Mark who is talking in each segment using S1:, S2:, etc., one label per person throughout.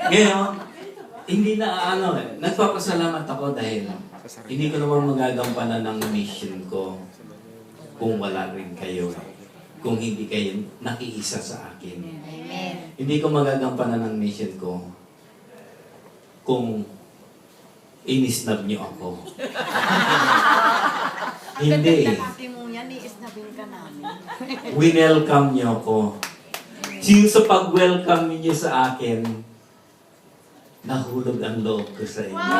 S1: Ngayon, hindi na nagpapasalamat ako dahil hindi ko naman magagampanan ng mission ko kung wala rin kayo. Kung hindi kayo nakiisa sa akin.
S2: Amen.
S1: Hindi ko magagampanan ng mission ko kung inisnab niyo ako. Hindi.
S2: Kasi mo yan, i-snabin ka namin.
S1: Winelcome niyo ako. Yung sa pag-welcome niyo sa akin, nahulog ang loob ko sa inyo.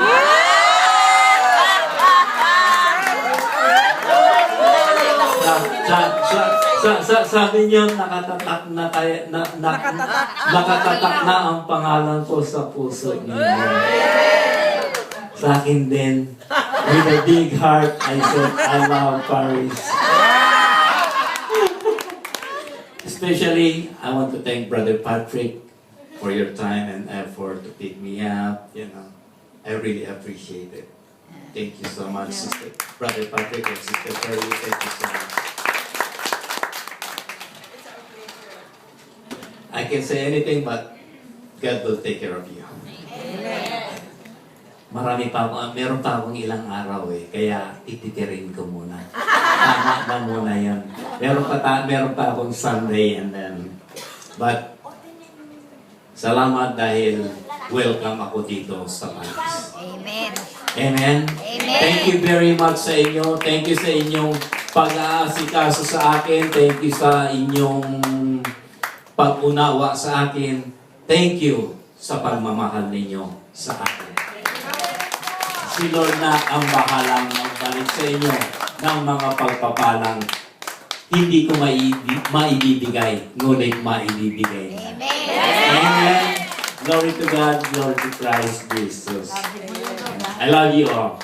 S1: Sabi niyo, nakatatak na ang pangalan ko sa puso niyo. Sa akin din, with a big heart, I said, I love Paris. Especially, I want to thank Brother Patrick for your time and effort to pick me up. You know, I really appreciate it. Thank you so much, Sister Brother Patrick and Sister Perry. Thank you so much. I can say anything, but God will take care of you. Marami pa ako, meron pa akong ilang araw kaya ititirin ko muna. Tama na muna yan. Meron pa akong Sunday and then, but salamat dahil welcome ako dito sa Paris.
S2: Amen.
S1: Amen?
S2: Amen.
S1: Thank you very much sa inyo. Thank you sa inyong pag-aasikaso sa akin. Thank you sa inyong pag-unawa sa akin. Thank you sa pagmamahal ninyo sa akin. Si Lord na ang bahalang magbalik sa inyo ng mga pagpapalang hindi ko maibibigay, ngunit maibibigay.
S2: Amen.
S1: Amen. Glory to God, glory to Christ Jesus. I love you all.